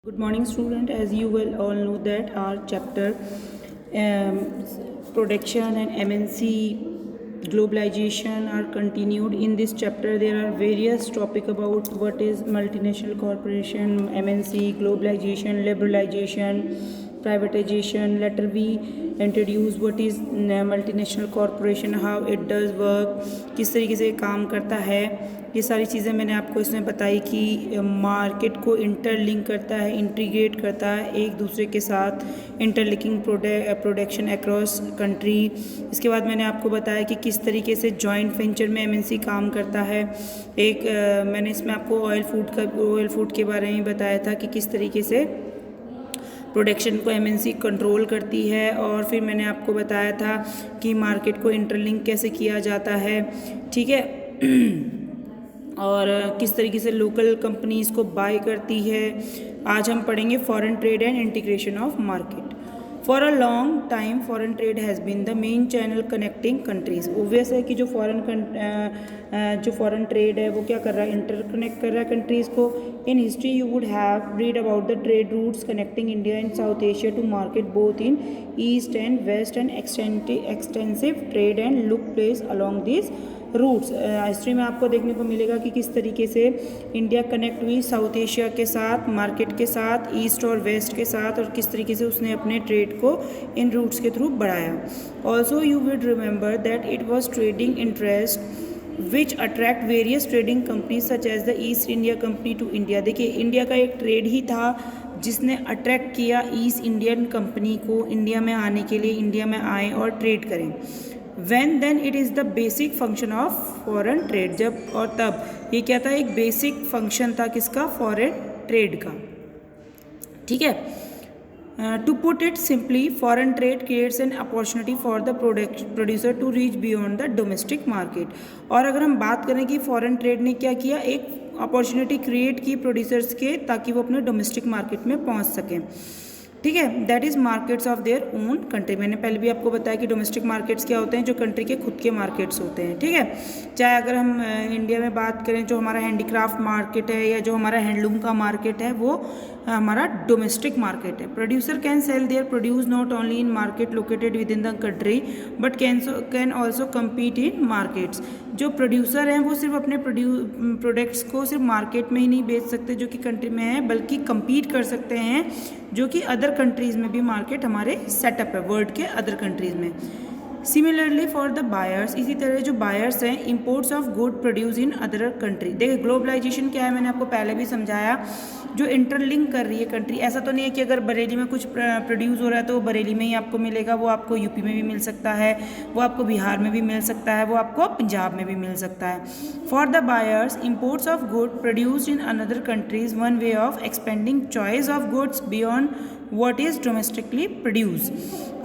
Good morning, student. As you will all know that our chapter production and MNC globalization are continued. In this chapter, there are various topic about what is multinational corporation, MNC, globalization, liberalization, privatization. Later we introduce what is multinational corporation, how it does work, किस तरीके से काम करता है. ये सारी चीज़ें मैंने आपको इसमें बताई कि मार्केट को इंटरलिंक करता है, इंटीग्रेट करता है एक दूसरे के साथ, इंटरलिंकिंग प्रोडक्शन अक्रॉस कंट्री. इसके बाद मैंने आपको बताया कि किस तरीके से जॉइंट वेंचर में एमएनसी काम करता है. मैंने इसमें आपको ऑयल फूड के बारे में बताया था कि किस तरीके से प्रोडक्शन को एमएनसी कंट्रोल करती है. और फिर मैंने आपको बताया था कि मार्केट को इंटरलिंक कैसे किया जाता है, ठीक है, और किस तरीके से लोकल कंपनीज़ को बाय करती है. आज हम पढ़ेंगे foreign trade and integration of market. For a long time foreign trade has been the main channel connecting countries. Obvious है कि जो फॉरेन ट्रेड है वो क्या कर रहा है, इंटरकनेक्ट कर रहा है कंट्रीज़ को. In history you would have read about the trade routes connecting India and South Asia to market both in east and west and extensive trade and took place along this routes. History में आपको देखने को मिलेगा कि किस तरीके से India connect हुई साउथ एशिया के साथ, मार्केट के साथ, ईस्ट और वेस्ट के साथ, और किस तरीके से उसने अपने ट्रेड को इन रूट्स के थ्रू बढ़ाया. Also you would remember that it was trading interest which attract various trading companies such as the East India Company to India. देखिए, इंडिया का एक ट्रेड ही था जिसने अट्रैक्ट किया ईस्ट इंडियन कंपनी को इंडिया में आने के लिए, इंडिया में आए और ट्रेड करें. When then it is the basic function of foreign trade. जब और तब ये क्या था, एक बेसिक फंक्शन था किसका, फॉरेन ट्रेड का, ठीक है. To put it simply, foreign trade creates an opportunity for the producer to reach beyond the domestic market. और अगर हम बात करें कि फॉरेन ट्रेड ने क्या किया, एक अपॉर्चुनिटी क्रिएट की प्रोड्यूसर्स के, ताकि वो अपने डोमेस्टिक मार्केट में पहुंच सकें, ठीक है. That is markets of their own country. मैंने पहले भी आपको बताया कि डोमेस्टिक मार्केट्स क्या होते हैं, जो कंट्री के खुद के मार्केट्स होते हैं, ठीक है. चाहे अगर हम इंडिया में बात करें, जो हमारा हैंडीक्राफ्ट मार्केट है या जो हमारा हैंडलूम का मार्केट है, वो हमारा डोमेस्टिक मार्केट है. Producer can sell their produce not only in market located with in the country but can also compete in markets. जो प्रोड्यूसर हैं वो सिर्फ अपने प्रोडक्ट्स को सिर्फ मार्केट में ही नहीं बेच सकते जो कि कंट्री में है, बल्कि कम्पीट कर सकते हैं जो कि अदर कंट्रीज़ में भी मार्केट हमारे सेटअप है, वर्ल्ड के अदर कंट्रीज़ में. सिमिलरली फॉर द बायर्स, इसी तरह जो बायर्स हैं, imports of good produce in other country. देखिए, ग्लोबलाइजेशन क्या है, मैंने आपको पहले भी समझाया, जो इंटरलिंक कर रही है कंट्री. ऐसा तो नहीं है कि अगर बरेली में कुछ प्रोड्यूस हो रहा है तो वो बरेली में ही आपको मिलेगा, वो आपको यूपी में भी मिल सकता है, वो आपको बिहार में भी मिल सकता है, वो आपको पंजाब में भी मिल सकता है. For the buyers, imports of good produced in another countries one way of expanding choice of goods beyond what is domestically produce.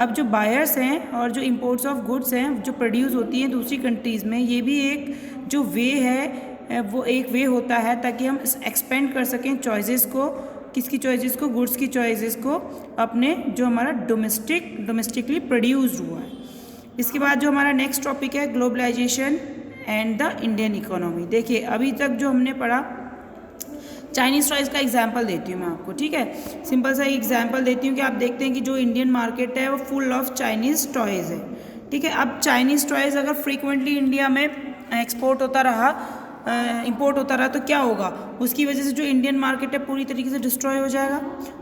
अब जो बायर्स हैं और जो इंपोर्ट्स ऑफ गुड्स हैं जो प्रोड्यूस होती हैं दूसरी कंट्रीज़ में, ये भी एक जो वे है, वो एक वे होता है ताकि हम एक्सपेंड कर सकें चॉइसेस को. किसकी चॉइसेस को, गुड्स की चॉइसेस को, अपने जो हमारा डोमेस्टिकली प्रोड्यूस्ड हुआ है. इसके बाद जो हमारा नेक्स्ट टॉपिक है, globalisation and the Indian economy. देखिए, अभी तक जो हमने पढ़ा, चाइनीज़ टॉयज़ का एग्जाम्पल देती हूँ मैं आपको, ठीक है. सिंपल सा एग्जाम्पल देती हूँ कि आप देखते हैं कि जो इंडियन मार्केट है वो फुल ऑफ चाइनीज़ टॉयज़ है, ठीक है. अब चाइनीज़ टॉयज़ अगर फ्रीक्वेंटली इंडिया में एक्सपोर्ट होता रहा, इंपोर्ट होता रहा, तो क्या होगा, उसकी वजह से जो इंडियन मार्केट है पूरी तरीके से डिस्ट्रॉय हो जाएगा.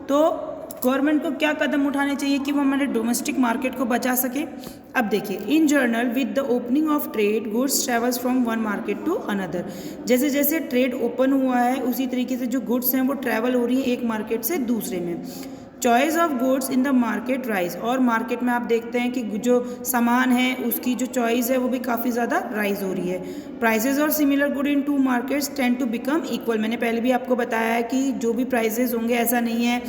तो गवर्नमेंट को क्या कदम उठाने चाहिए कि वो हमारे डोमेस्टिक मार्केट को बचा सके. अब देखिए, in general with the opening of trade goods travels from one market to another. जैसे जैसे ट्रेड ओपन हुआ है उसी तरीके से जो गुड्स हैं वो ट्रैवल हो रही है एक मार्केट से दूसरे में. Choice of goods in the market rise. और मार्केट में आप देखते हैं कि जो सामान है उसकी जो चॉइस है वो भी काफ़ी ज़्यादा राइज हो रही है. प्राइसेस और similar good in two markets tend to become equal. मैंने पहले भी आपको बताया है कि जो भी प्राइसेस होंगे, ऐसा नहीं है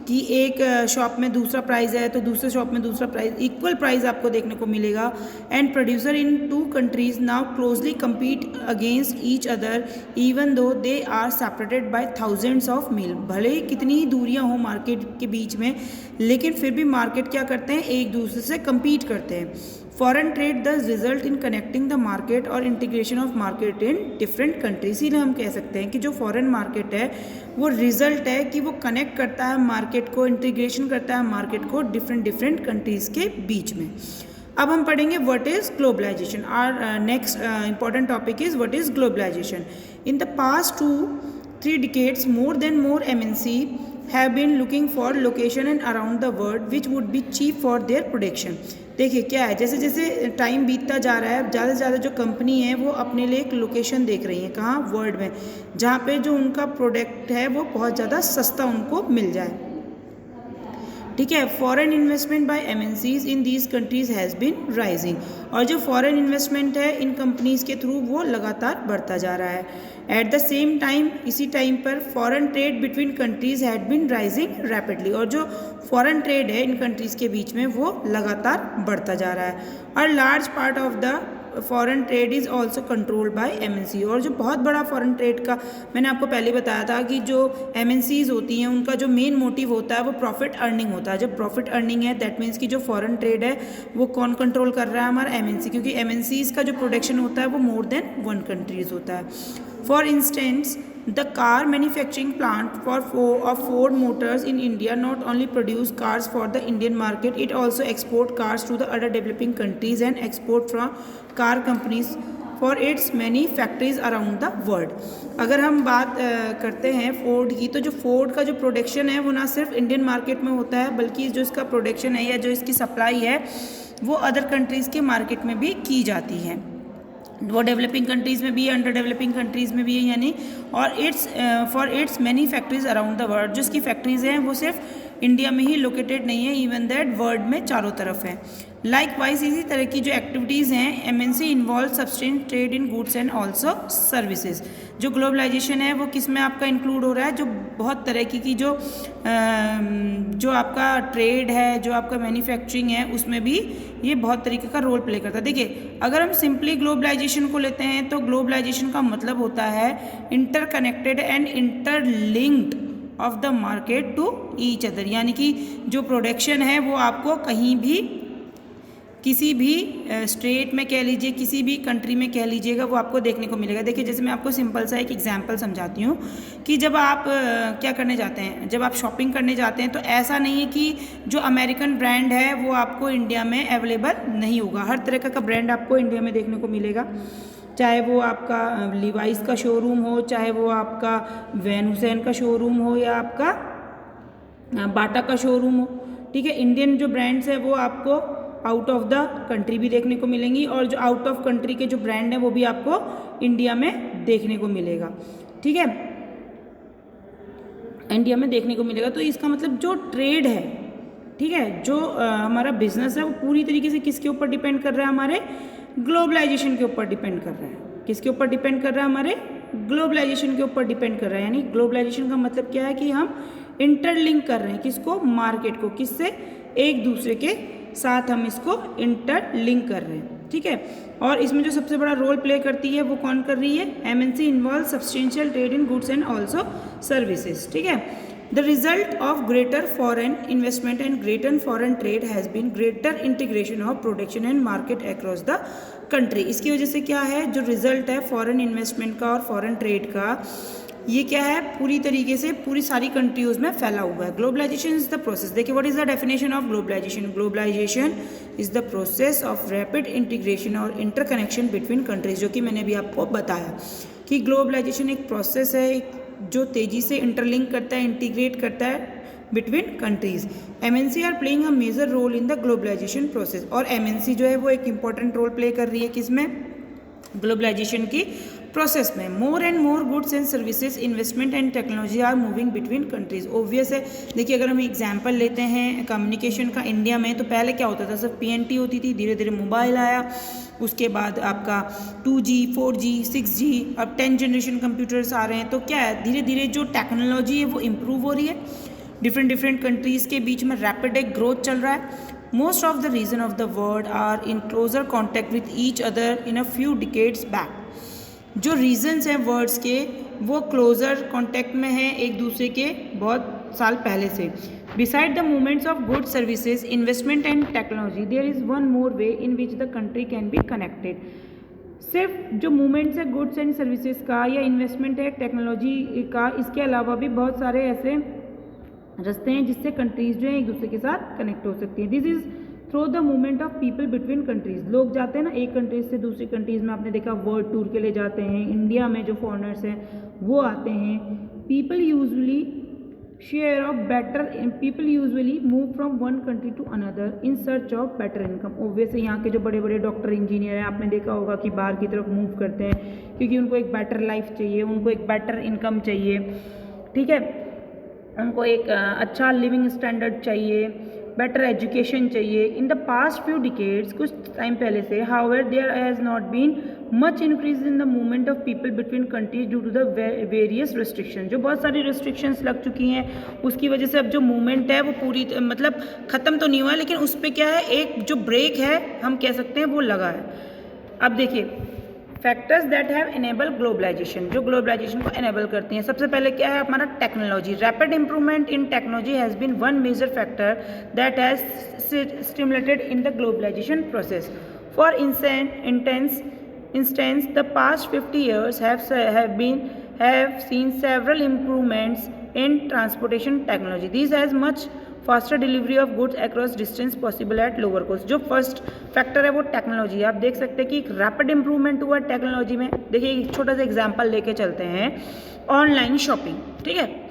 कि एक शॉप में दूसरा प्राइस है तो दूसरे शॉप में दूसरा प्राइस, इक्वल प्राइस आपको देखने को मिलेगा. And producer in two countries now closely compete against each other even though they are separated by thousands of mile. भले ही कितनी ही दूरियां हों मार्केट के बीच बीच में, लेकिन फिर भी मार्केट क्या करते हैं, एक दूसरे से compete करते हैं। Foreign trade thus result in connecting the market और integration of market in different country. इसीलिए हम कह सकते हैं कि जो फॉरेन मार्केट है वो रिजल्ट है कि वो कनेक्ट करता है मार्केट को, इंटीग्रेशन करता है मार्केट को डिफरेंट कंट्रीज़ के बीच में। अब हम पढ़ेंगे what is globalisation. Our next important topic is what is globalisation. In the past 2-3 decades more MNC have been looking for location and around the world which would be cheap for their production। देखिए क्या है, जैसे जैसे time बीतता जा रहा है, ज़्यादा से ज़्यादा जो कंपनी है वो अपने लिए एक लोकेशन देख रही है, कहाँ, वर्ल्ड में, जहाँ पे जो उनका प्रोडक्ट है वो बहुत ज़्यादा सस्ता उनको मिल जाए। ठीक है, foreign investment by MNCs in these countries has been rising. और जो फॉरेन इन्वेस्टमेंट है इन कंपनीज के थ्रू वो लगातार बढ़ता जा रहा है। एट द सेम टाइम, इसी टाइम पर foreign trade between countries had been rising rapidly. और जो फॉरेन ट्रेड है इन कंट्रीज़ के बीच में वो लगातार बढ़ता जा रहा है। और large part of the foreign trade is also controlled by MNC. और जो बहुत बड़ा फॉरेन ट्रेड का, मैंने आपको पहले बताया था कि जो एमएनसीज होती हैं उनका जो मेन मोटिव होता है वो प्रॉफिट अर्निंग होता है। जब प्रॉफिट अर्निंग है दैट मीन्स कि जो फॉरेन ट्रेड है वो कौन कंट्रोल कर रहा है, हमारा एमएनसी, क्योंकि एमएनसीज का जो प्रोडक्शन होता है वो मोर देन 1 कंट्रीज होता है। For instance the car manufacturing plant of Ford Motors in India not only produce cars for the Indian market, it also export cars to the other developing countries and export from car companies for its many factories around the world। अगर हम बात करते हैं Ford की, तो जो Ford का जो प्रोडक्शन है वो ना सिर्फ इंडियन मार्केट में होता है, बल्कि जो इसका प्रोडक्शन है या जो इसकी सप्लाई है वो अदर कंट्रीज़ के मार्केट में भी की जाती है। वो डेवलपिंग कंट्रीज़ में भी है, अंडर डेवलपिंग कंट्रीज़ में भी है, यानी और for its many factories around the world. जो इसकी फैक्ट्रीज़ हैं वो सिर्फ इंडिया में ही लोकेटेड नहीं है, इवन दैट वर्ल्ड में चारों तरफ है। लाइकवाइज इसी तरह की जो एक्टिविटीज़ हैं MNC involve substantial trade in goods and also services. जो ग्लोबलाइजेशन है वो किस में आपका इंक्लूड हो रहा है, जो बहुत तरह की जो आपका ट्रेड है, जो आपका मैन्युफैक्चरिंग है, उसमें भी ये बहुत तरीके का रोल प्ले करता है। देखिए अगर हम सिंपली ग्लोबलाइजेशन को लेते हैं तो ग्लोबलाइजेशन का मतलब होता है interconnected and interlinked of the market to each other. यानी कि जो प्रोडक्शन है वो आपको कहीं भी, किसी भी स्टेट में कह लीजिए, किसी भी कंट्री में कह लीजिएगा, वो आपको देखने को मिलेगा। देखिए जैसे मैं आपको सिंपल सा एक एग्जांपल समझाती हूँ कि जब आप क्या करने जाते हैं, जब आप शॉपिंग करने जाते हैं तो ऐसा नहीं है कि जो अमेरिकन ब्रांड है वो आपको इंडिया में अवेलेबल नहीं होगा। हर तरह का ब्रांड आपको इंडिया में देखने को मिलेगा, चाहे वो आपका लिवाइस का शोरूम हो, चाहे वो आपका वैन हुसैन का शोरूम हो, या आपका बाटा का शोरूम हो। ठीक है, इंडियन जो ब्रांड्स है वो आपको आउट ऑफ द कंट्री भी देखने को मिलेंगी, और जो आउट ऑफ कंट्री के जो ब्रांड है वो भी आपको इंडिया में देखने को मिलेगा। ठीक है, इंडिया में देखने को मिलेगा। तो इसका मतलब जो ट्रेड है, ठीक है, जो हमारा बिजनेस है वो पूरी तरीके से किसके ऊपर डिपेंड कर रहा है, हमारे ग्लोबलाइजेशन के ऊपर डिपेंड कर रहा है। किसके ऊपर डिपेंड कर रहा है, हमारे ग्लोबलाइजेशन के ऊपर डिपेंड कर रहा है। यानी ग्लोबलाइजेशन का मतलब क्या है कि हम इंटरलिंक कर रहे हैं किसको, मार्केट को, किससे, एक दूसरे के साथ हम इसको इंटरलिंक कर रहे हैं। ठीक है, और इसमें जो सबसे बड़ा रोल प्ले करती है वो कौन कर रही है, MNC involve substantial trade in goods and also services. ठीक है, the result of greater foreign investment and greater foreign trade has been greater integration of production and market across the country. इसकी वजह से क्या है, जो रिजल्ट है foreign investment का और फॉरेन ट्रेड का, ये क्या है, पूरी तरीके से पूरी सारी कंट्रीज में फैला हुआ है। Globalisation is the process. देखिए what is the definition of globalisation. Globalisation is the process of rapid integration और इंटरकनेक्शन बिटवीन कंट्रीज, जो कि मैंने भी आपको बताया कि ग्लोबलाइजेशन एक प्रोसेस है जो तेजी से इंटरलिंक करता है, इंटीग्रेट करता है between countries. MNC are playing a major role in the globalisation process. और एमएनसी जो है वो एक इंपॉर्टेंट रोल प्ले कर रही है किसमें, ग्लोबलाइजेशन की प्रोसेस में। More and more goods and services, investment and technology are moving between countries. Obvious है, देखिए अगर हम एग्जांपल लेते हैं कम्युनिकेशन का इंडिया में, तो पहले क्या होता था, सिर्फ पीएनटी होती थी, धीरे धीरे मोबाइल आया, उसके बाद आपका 2G 4G 6G, अब 10 जनरेशन कंप्यूटर्स आ रहे हैं। तो क्या है, धीरे धीरे जो टेक्नोलॉजी है वो इम्प्रूव हो रही है, डिफरेंट कंट्रीज़ के बीच में रैपिड एक ग्रोथ चल रहा है। Most of the region of the world are in closer contact with each other in a few decades back. जो रीजन्स हैं वर्ड्स के वो क्लोजर कॉन्टैक्ट में हैं एक दूसरे के बहुत साल पहले से। Beside the movements of goods services investment and technology there is one more way in which the country can be connected. सिर्फ जो मूवमेंट्स है गुड्स एंड सर्विसेज का या इन्वेस्टमेंट है टेक्नोलॉजी का, इसके अलावा भी बहुत सारे ऐसे रास्ते हैं जिससे कंट्रीज़ जो है एक दूसरे के साथ कनेक्ट हो सकती हैं। This is through the movement of people between countries. लोग जाते हैं ना एक कंट्रीज से दूसरी कंट्रीज़ में, आपने देखा वर्ल्ड टूर के लिए जाते हैं, इंडिया में जो फॉरेनर्स हैं वो आते हैं। People usually move from one country to another in search of better income. Obviously यहाँ के जो बड़े बड़े डॉक्टर इंजीनियर हैं, आपने देखा होगा कि बाहर की तरफ मूव करते हैं क्योंकि उनको एक बेटर लाइफ चाहिए, उनको एक बेटर इनकम चाहिए, ठीक है, उनको एक अच्छा लिविंग स्टैंडर्ड चाहिए, बेटर एजुकेशन चाहिए। In the past few decades, कुछ टाइम पहले से, however there has not been much increase in the movement of people between countries due to the various restriction. जो बहुत सारी रिस्ट्रिक्शंस लग चुकी हैं उसकी वजह से अब जो मूवमेंट है वो पूरी मतलब ख़त्म तो नहीं हुआ है, लेकिन उस पर क्या है, एक जो ब्रेक है हम कह सकते हैं वो लगा है। अब देखिए factors that have enable globalisation, जो ग्लोबलाइजेशन को इनेबल करती हैं। सबसे पहले क्या है हमारा technology. Rapid improvement in technology has been one major factor that has stimulated in the globalisation process. For instance, the past 50 years have seen several improvements in transportation technology. This has much faster delivery of goods across distance possible at lower cost. जो first factor है वो technology. आप देख सकते हैं कि एक rapid improvement हुआ टेक्नोलॉजी में। देखिए एक छोटा सा एग्जांपल लेके चलते हैं, ऑनलाइन शॉपिंग, ठीक है।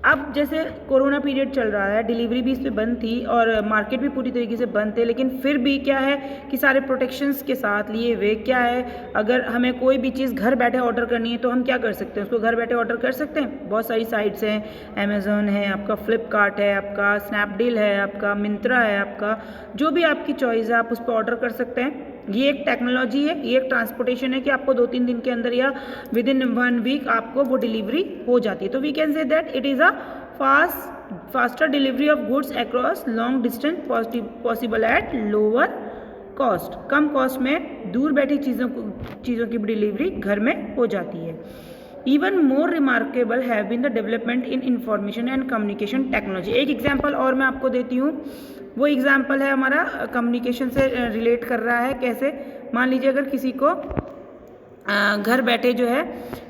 अब जैसे कोरोना पीरियड चल रहा है, डिलीवरी भी इस पर बंद थी और मार्केट भी पूरी तरीके से बंद थे, लेकिन फिर भी क्या है कि सारे प्रोटेक्शंस के साथ लिए हुए क्या है, अगर हमें कोई भी चीज़ घर बैठे ऑर्डर करनी है तो हम क्या कर सकते हैं, उसको घर बैठे ऑर्डर कर सकते हैं। बहुत सारी साइट्स हैं, अमेज़ॉन है आपका, फ्लिपकार्ट है आपका, स्नैपडील है आपका, मिंत्रा है आपका, जो भी आपकी चॉइस है आप उस पर ऑर्डर कर सकते हैं। ये एक टेक्नोलॉजी है, ये एक ट्रांसपोर्टेशन है कि आपको 2-3 दिन के अंदर या विद इन 1 वीक आपको वो डिलीवरी हो जाती है। तो we can say that it is a faster delivery of goods across long distance possible at lower cost. कम कॉस्ट में दूर बैठी चीज़ों की डिलीवरी घर में हो जाती है। Even more remarkable have been the development in information and communication technology। एक एग्जाम्पल और मैं आपको देती हूँ, वो एग्जाम्पल है हमारा कम्युनिकेशन से रिलेट कर रहा है। कैसे, मान लीजिए अगर किसी को घर बैठे जो है,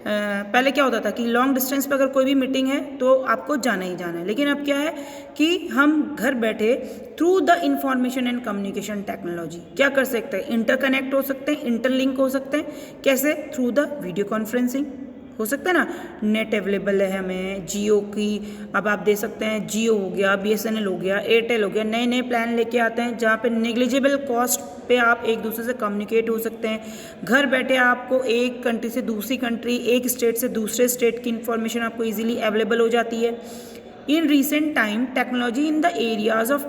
पहले क्या होता था कि लॉन्ग डिस्टेंस पे अगर कोई भी मीटिंग है तो आपको जाना ही जाना है, लेकिन अब क्या है कि हम घर बैठे through the information and communication technology क्या कर सकते हैं, इंटरकनेक्ट हो सकते हैं, इंटरलिंक हो सकते हैं। कैसे, थ्रू द वीडियो कॉन्फ्रेंसिंग हो सकता है ना, नेट अवेलेबल है हमें जियो की, अब आप दे सकते हैं जियो हो गया, BSNL हो गया, एयरटेल हो गया, नए नए प्लान लेके आते हैं जहाँ पे नेग्लिजिबल कॉस्ट पे आप एक दूसरे से कम्युनिकेट हो सकते हैं। घर बैठे आपको एक कंट्री से दूसरी कंट्री, एक स्टेट से दूसरे स्टेट की इंफॉर्मेशन आपको ईजिली अवेलेबल हो जाती है। In recent time, technology in the areas of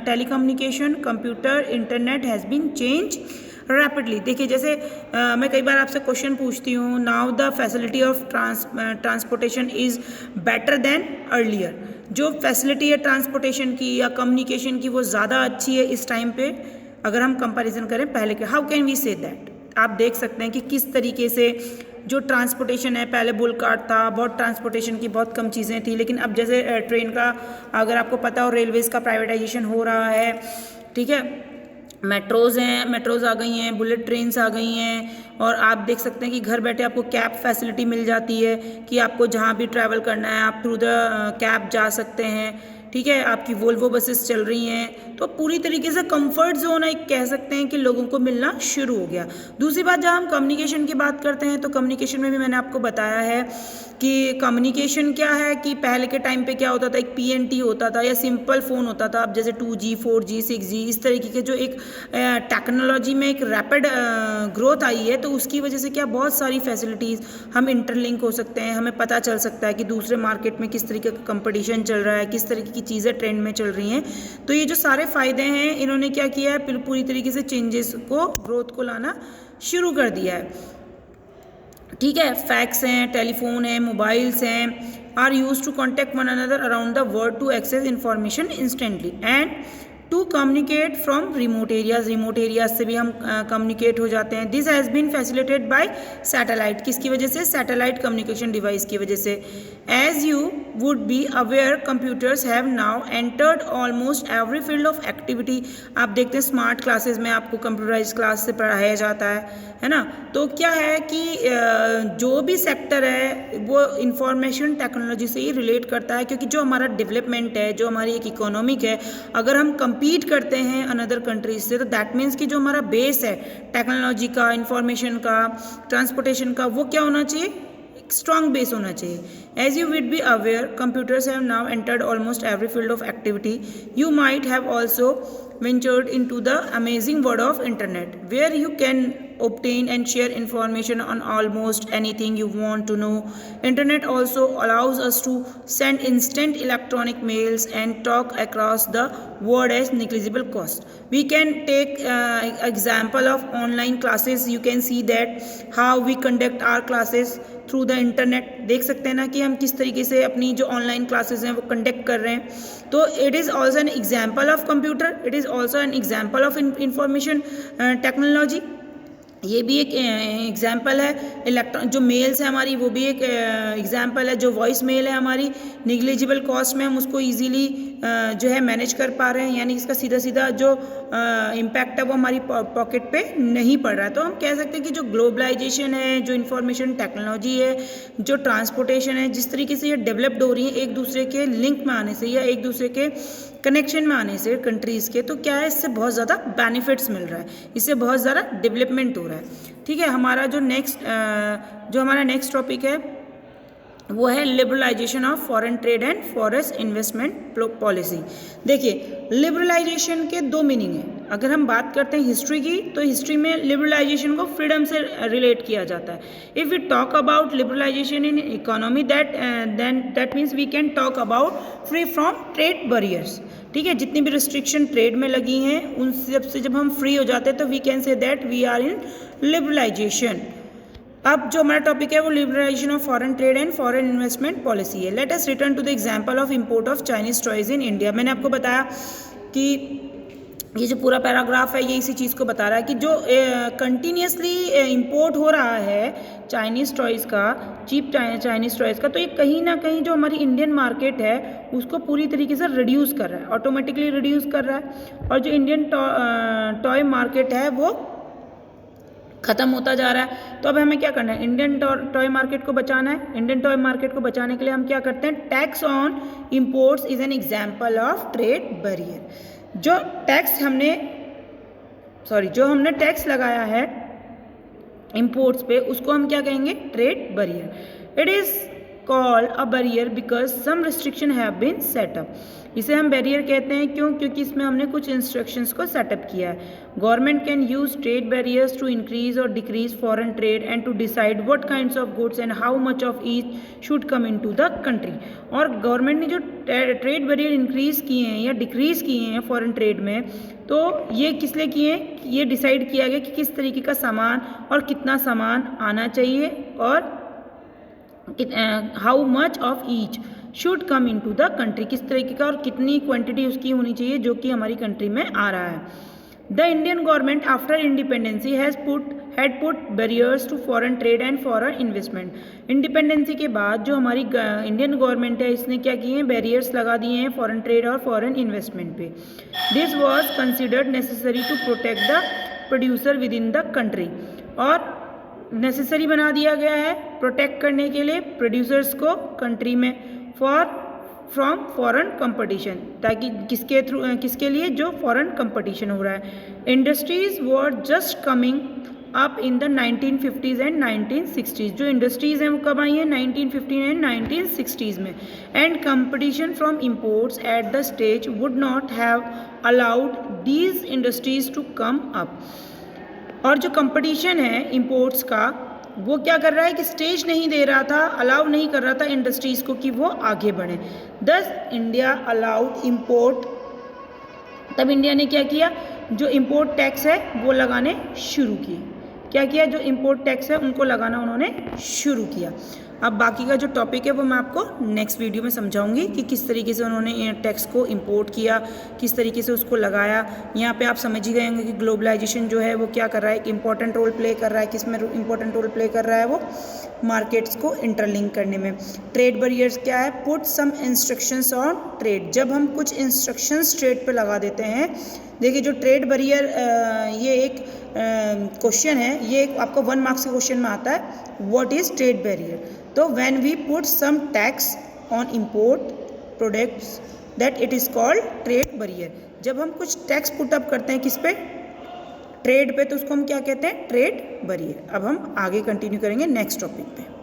telecommunication, computer, internet has been changed rapidly। देखिए जैसे मैं कई बार आपसे क्वेश्चन पूछती हूँ, now the facility of transportation is better than earlier. जो फैसिलिटी है ट्रांसपोर्टेशन की या कम्युनिकेशन की वो ज़्यादा अच्छी है इस टाइम पे अगर हम कंपैरिजन करें पहले के। How can we say that, आप देख सकते हैं कि किस तरीके से जो ट्रांसपोर्टेशन है, पहले बुल कार्ट था, बहुत ट्रांसपोर्टेशन की बहुत कम चीज़ें थी, लेकिन अब जैसे ट्रेन का अगर आपको पता हो, रेलवेज़ का प्राइवेटाइजेशन हो रहा है, ठीक है, मेट्रोज़ हैं, मेट्रोज़ आ गई हैं, बुलेट ट्रेन्स आ गई हैं, और आप देख सकते हैं कि घर बैठे आपको कैब फैसिलिटी मिल जाती है कि आपको जहाँ भी ट्रैवल करना है आप थ्रू द कैब जा सकते हैं, ठीक है। आपकी वोल्वो बसेस चल रही हैं, तो पूरी तरीके से कंफर्ट जोन एक कह सकते हैं कि लोगों को मिलना शुरू हो गया। दूसरी बात, जब हम कम्युनिकेशन की बात करते हैं तो कम्युनिकेशन में भी मैंने आपको बताया है कि कम्युनिकेशन क्या है कि पहले के टाइम पे क्या होता था, एक PNT होता था या सिंपल फ़ोन होता था। अब जैसे 2G 4G 6G इस तरीके के जो एक टेक्नोलॉजी में एक रैपिड ग्रोथ आई है, तो उसकी वजह से क्या बहुत सारी फैसिलिटीज़, हम इंटरलिंक हो सकते हैं, हमें पता चल सकता है कि दूसरे मार्केट में किस तरीके का कंपटीशन चल रहा है, किस तरीके की चीज़ें ट्रेंड में चल रही हैं। तो ये जो सारे फ़ायदे हैं इन्होंने क्या किया है, पूरी तरीके से चेंजेस को, ग्रोथ को लाना शुरू कर दिया है, ठीक है। फैक्स हैं, टेलीफोन है, मोबाइल्स हैं, are use to contact one another around the world to access information instantly, and to communicate from remote areas से भी हम कम्युनिकेट हो जाते हैं. This has been facilitated by satellite. किसकी वजह से? सैटेलाइट कम्युनिकेशन डिवाइस की वजह से. As you would be aware, computers have now entered almost every field of activity. आप देखते हैं स्मार्ट क्लासेस में आपको कंप्यूटराइज क्लास से पढ़ाया जाता है ना. तो क्या है कि जो भी सेक्टर है वो इंफॉर्मेशन टेक्नोलॉजी से ही रिलेट करता है, क्योंकि जो हमारा डेवलपमेंट है, जो हमारी एक इकोनॉमिक है, अगर हम compete करते हैं अनदर कंट्रीज से, तो दैट मीन्स कि जो हमारा बेस है टेक्नोलॉजी का, इंफॉर्मेशन का, ट्रांसपोर्टेशन का, वो क्या होना चाहिए? स्ट्रॉन्ग बेस होना चाहिए. As you would be aware, computers have now entered almost every field of activity. You might have also ventured into the amazing world of internet, where you can obtain and share information on almost anything you want to know. Internet also allows us to send instant electronic mails and talk across the world at negligible cost. We can take example of online classes. You can see that how we conduct our classes through the internet. देख सकते हैं ना कि हम किस तरीके से अपनी जो ऑनलाइन क्लासेस हैं वो कंडक्ट कर रहे हैं. तो it is also an example of computer, it is also an example of information technology. ये भी एक एग्जाम्पल है. इलेक्ट्रॉन जो मेल्स है हमारी, वो भी एक एग्जाम्पल है. जो वॉइस मेल है हमारी, निग्लिजिबल कॉस्ट में हम उसको इजीली जो है मैनेज कर पा रहे हैं, यानी इसका सीधा सीधा जो इम्पैक्ट है वो हमारी पॉकेट पे नहीं पड़ रहा है. तो हम कह सकते हैं कि जो ग्लोबलाइजेशन है, जो इंफॉर्मेशन टेक्नोलॉजी है, जो ट्रांसपोर्टेशन है, जिस तरीके से ये डेवलप्ड हो रही है एक दूसरे के लिंक में आने से या एक दूसरे के कनेक्शन में आने से कंट्रीज़ के, तो क्या है, इससे बहुत ज़्यादा बेनिफिट्स मिल रहा है, इससे बहुत ज़्यादा डेवलपमेंट हो रहा है. ठीक है. हमारा जो नेक्स्ट टॉपिक है वो है liberalisation of foreign trade and foreign investment policy. देखिए, लिबरलाइजेशन के दो मीनिंग हैं. अगर हम बात करते हैं हिस्ट्री की, तो हिस्ट्री में लिबरलाइजेशन को फ्रीडम से रिलेट किया जाता है. If we talk about liberalisation in economy, that means we can talk about free from trade barriers. ठीक है. जितनी भी रिस्ट्रिक्शन ट्रेड में लगी हैं उन सब से जब हम फ्री हो जाते हैं तो we can say that we are in liberalisation. अब जो हमारा टॉपिक है वो liberalisation of foreign trade and foreign investment policy है. Let us return to the example of import of Chinese toys in India. मैंने आपको बताया कि ये जो पूरा पैराग्राफ है ये इसी चीज़ को बता रहा है कि जो कंटिन्यूसली इंपोर्ट हो रहा है चाइनीज़ टॉयज़ का, चीप चाइनीज़ टॉयज़ का, तो ये कहीं ना कहीं जो हमारी इंडियन मार्केट है उसको पूरी तरीके से रिड्यूस कर रहा है, ऑटोमेटिकली रिड्यूस कर रहा है. और जो इंडियन टॉय मार्केट है वो ख़त्म होता जा रहा है. तो अब हमें क्या करना है? इंडियन टॉय मार्केट को बचाना है. इंडियन टॉय मार्केट को बचाने के लिए हम क्या करते हैं? Tax on imports is an example of trade barrier. जो हमने टैक्स लगाया है इंपोर्ट्स पे, उसको हम क्या कहेंगे? Trade barrier. It is called a barrier because some restriction have been set up. इसे हम बैरियर कहते हैं क्यों? क्योंकि इसमें हमने कुछ इंस्ट्रक्शंस को सेटअप किया है. Government can use trade barriers to increase और decrease foreign trade and to decide what kinds of goods and how much of each should come into the country. और गवर्नमेंट ने जो ट्रेड बैरियर इंक्रीज किए हैं या decrease किए हैं foreign trade में, तो ये किस लिए किए हैं? ये डिसाइड किया गया कि किस तरीके का सामान और कितना सामान आना चाहिए और how much of each should come into the country, किस तरीके का और कितनी क्वांटिटी उसकी होनी चाहिए जो कि हमारी कंट्री में आ रहा है. The Indian government after independency had put barriers to foreign trade and foreign investment. Independency के बाद जो हमारी इंडियन गवर्नमेंट है इसने क्या किए हैं? बैरियर्स लगा दिए हैं फॉरेन ट्रेड और फॉरेन इन्वेस्टमेंट पे. This was considered necessary to protect the producer within the country. और नेसेसरी बना दिया गया है प्रोटेक्ट करने के लिए प्रोड्यूसर्स को कंट्री में फ्रॉम फॉरेन कंपटीशन, ताकि किसके लिए? जो फॉरेन कंपटीशन हो रहा है. Industries were just coming up in the 1950s and 1960s. जो इंडस्ट्रीज़ हैं वो कब आई हैं? 1950 एंड 1960s में. And competition from imports at the stage would not have allowed these industries to come up. और जो कंपटीशन है इंपोर्ट्स का वो क्या कर रहा है कि स्टेज नहीं दे रहा था, अलाउ नहीं कर रहा था इंडस्ट्रीज़ को कि वो आगे बढ़ें. दस इंडिया अलाउड इम्पोर्ट. तब इंडिया ने क्या किया? जो इम्पोर्ट टैक्स है वो लगाने शुरू किए. क्या किया? जो इम्पोर्ट टैक्स है उनको लगाना उन्होंने शुरू किया. अब बाकी का जो टॉपिक है वो मैं आपको नेक्स्ट वीडियो में समझाऊंगी कि किस तरीके से उन्होंने टैक्स को इंपोर्ट किया, किस तरीके से उसको लगाया। यहाँ पे आप समझ ही गए होंगे कि ग्लोबलाइजेशन जो है वो क्या कर रहा है, एक इंपॉर्टेंट रोल प्ले कर रहा है। किस में इंपॉर्टेंट रोल प्ले कर रहा है वो? मार्केट्स को इंटरलिंक करने में। ट्रेड बैरियर्स क्या है? Put some instructions on trade. जब हम कुछ इंस्ट्रक्शंस ट्रेड पे लगा देते हैं, देखिए जो ट्रेड बैरियर ये एक क्वेश्चन है, ये एक आपको 1 मार्क्स के क्वेश्चन में आता है, व्हाट इज ट्रेड बैरियर। तो when we put some tax on import products that it is called trade barrier. जब हम कुछ टैक्स पुट अप करते हैं किस पे? ट्रेड पे, तो उसको हम क्या कहते हैं? Trade barrier. अब हम आगे कंटिन्यू करेंगे नेक्स्ट टॉपिक पे।